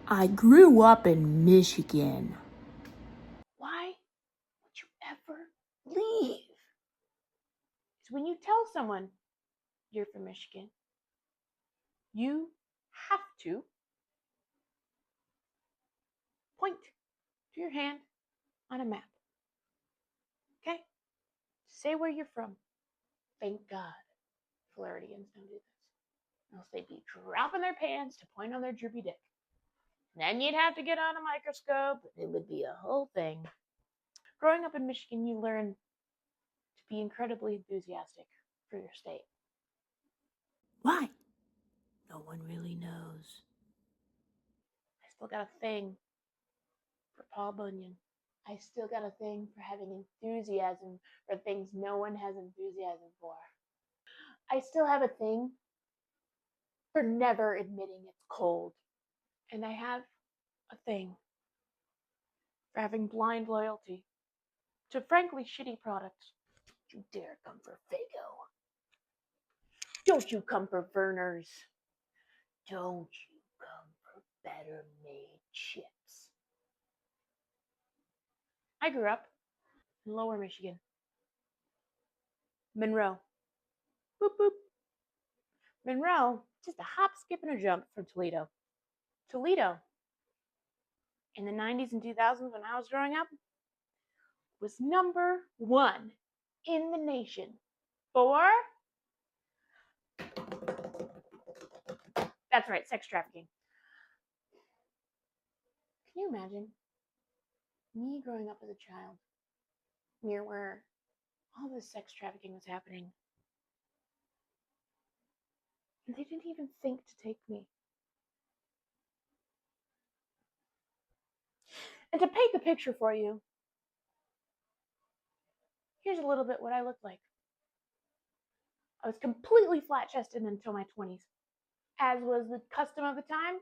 I grew up in Michigan. Why would you ever leave? Because when you tell someone you're from Michigan, you have to point to your hand on a map. Okay? Say where you're from. Thank God Floridians don't do this. Else they'd be dropping their pants to point on their droopy dick. Then you'd have to get on a microscope. It would be a whole thing. Growing up in Michigan, you learn to be incredibly enthusiastic for your state. Why? No one really knows. I still got a thing for Paul Bunyan. I still got a thing for having enthusiasm for things no one has enthusiasm for. I still have a thing for never admitting it's cold. And I have a thing for having blind loyalty to frankly shitty products. Don't you dare come for Fago. Don't you come for Verner's. Don't you come for better made chips. I grew up in Lower Michigan. Monroe. Boop boop. Monroe, just a hop, skip, and a jump from Toledo. Toledo, in the 90s and 2000s when I was growing up, was number one in the nation for, that's right, sex trafficking. Can you imagine me growing up as a child near where all this sex trafficking was happening? And they didn't even think to take me. And to paint the picture for you, here's a little bit what I looked like. I was completely flat-chested until my 20s, as was the custom of the time.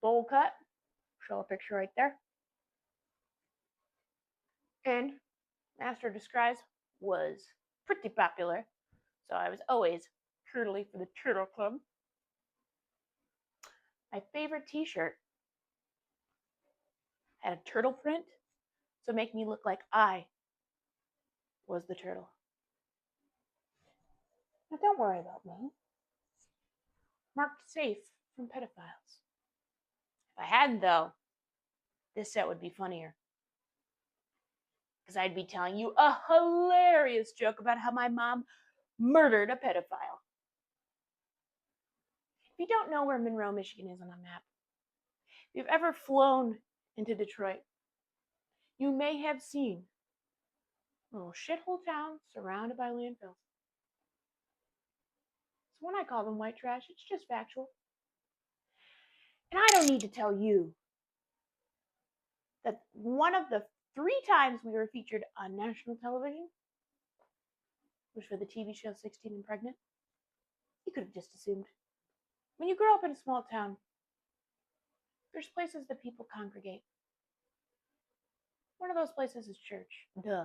Bowl cut, show a picture right there. And Master Disguise was pretty popular, so I was always turtly for the Turtle Club. My favorite t-shirt had a turtle print, so make me look like I was the turtle. Now don't worry about me. Marked safe from pedophiles. If I hadn't though, this set would be funnier. Because I'd be telling you a hilarious joke about how my mom murdered a pedophile. If you don't know where Monroe, Michigan is on a map, if you've ever flown into Detroit, you may have seen a little shithole town surrounded by landfills. So when I call them white trash, it's just factual. And I don't need to tell you that one of the 3 times we were featured on national television was for the TV show 16 and Pregnant. You could have just assumed. When you grow up in a small town, there's places that people congregate. One of those places is church. Duh.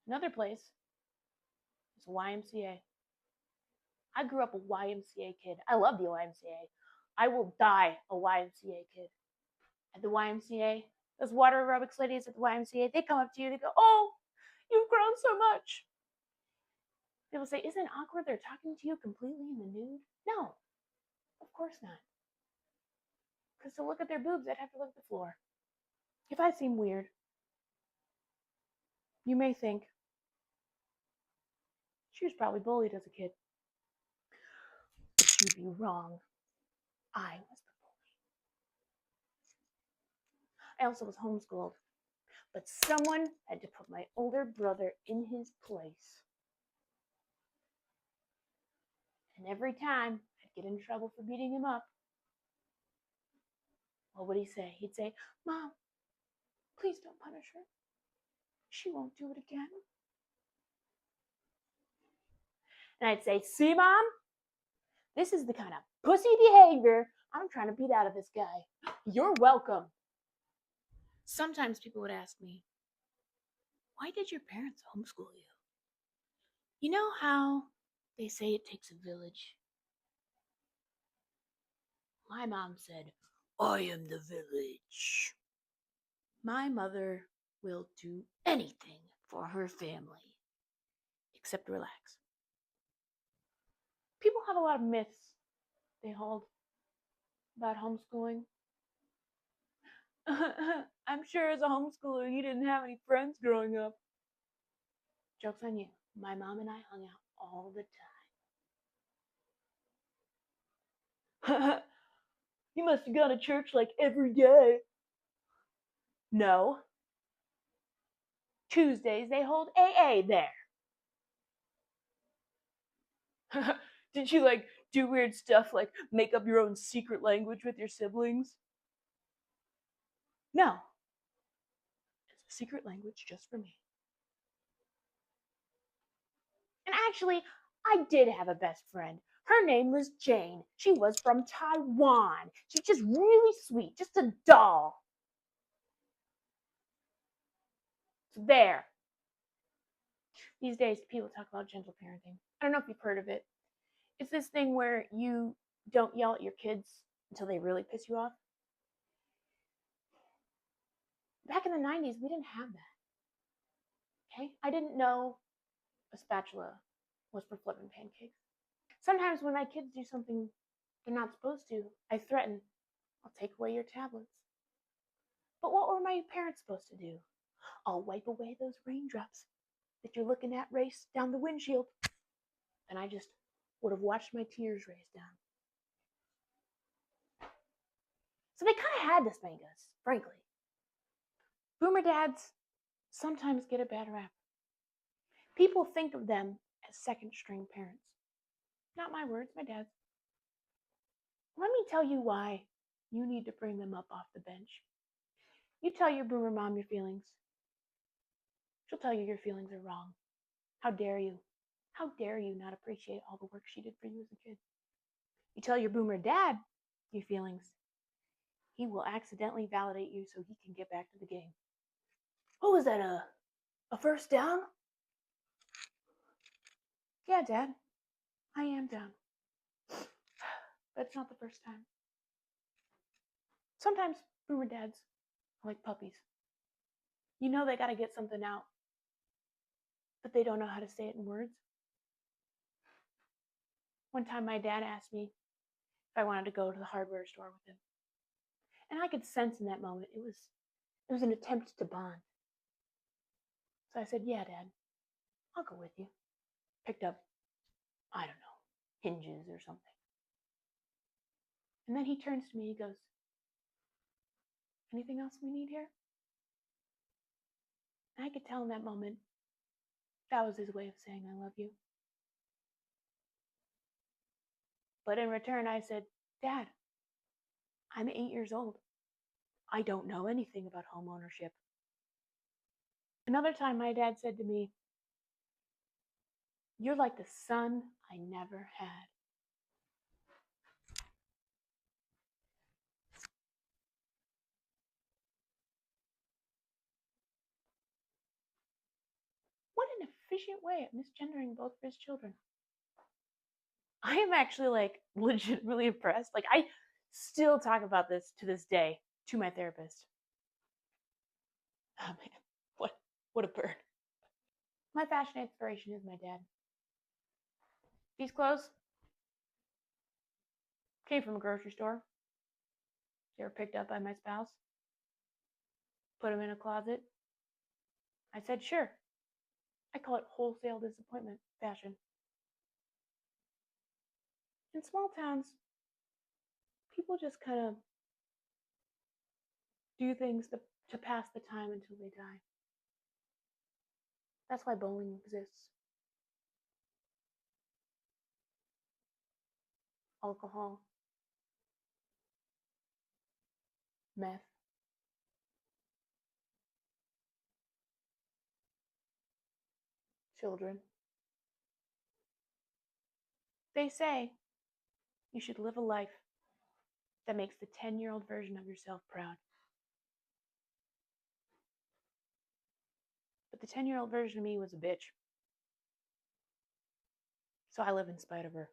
Another place is a YMCA. I grew up a YMCA kid. I love the YMCA. I will die a YMCA kid. At the YMCA, those water aerobics ladies at the YMCA, they come up to you, they go, "Oh, you've grown so much." People say, "Isn't it awkward they're talking to you completely in the nude?" No, of course not. Because to look at their boobs, I'd have to look at the floor. If I seem weird, you may think, she was probably bullied as a kid. But you'd be wrong. I was the bully. I also was homeschooled. But someone had to put my older brother in his place. And every time I'd get in trouble for beating him up, what would he say? He'd say, "Mom, please don't punish her. She won't do it again." And I'd say, "See, Mom? This is the kind of pussy behavior I'm trying to beat out of this guy. You're welcome." Sometimes people would ask me, "Why did your parents homeschool you?" You know how they say it takes a village? My mom said, I am the village. My mother will do anything for her family, except relax. People have a lot of myths they hold about homeschooling. I'm sure as a homeschooler, you didn't have any friends growing up. Joke's on you. My mom and I hung out all the time. You must have gone to church like every day. No. Tuesdays, they hold AA there. Did you like do weird stuff like make up your own secret language with your siblings? No. It's a secret language just for me. And actually, I did have a best friend. Her name was Jane. She was from Taiwan. She's just really sweet, just a doll. So there. These days, people talk about gentle parenting. I don't know if you've heard of it. It's this thing where you don't yell at your kids until they really piss you off. Back in the 90s, we didn't have that. Okay? I didn't know a spatula was for flipping pancakes. Sometimes when my kids do something they're not supposed to, I threaten, I'll take away your tablets. But what were my parents supposed to do? I'll wipe away those raindrops that you're looking at race down the windshield. And I just would have watched my tears race down. So they kind of had to spank us, frankly. Boomer dads sometimes get a bad rap. People think of them as second string parents. Not my words, my dad's. Let me tell you why you need to bring them up off the bench. You tell your boomer mom your feelings. She'll tell you your feelings are wrong. How dare you? How dare you not appreciate all the work she did for you as a kid? You tell your boomer dad your feelings. He will accidentally validate you so he can get back to the game. Oh, was that a first down? Yeah, Dad. I am down. But it's not the first time. Sometimes boomer dads are like puppies. You know they gotta get something out, but they don't know how to say it in words. One time my dad asked me if I wanted to go to the hardware store with him. And I could sense in that moment it was an attempt to bond. So I said, yeah, Dad, I'll go with you. Picked up, I don't know, hinges or something. And then he turns to me, he goes, anything else we need here? And I could tell in that moment that was his way of saying I love you. But in return, I said, Dad, I'm 8 years old. I don't know anything about home ownership. Another time, my dad said to me, you're like the son I never had. What an efficient way of misgendering both of his children. I am actually like legitimately impressed. Like I still talk about this to this day to my therapist. Oh man, what a bird. My fashion inspiration is my dad. These clothes came from a grocery store. They were picked up by my spouse. Put them in a closet. I said, sure. I call it wholesale disappointment fashion. In small towns, people just kind of do things to pass the time until they die. That's why bowling exists. Alcohol, meth, children. They say you should live a life that makes the 10-year-old version of yourself proud. But the 10-year-old version of me was a bitch. So I live in spite of her.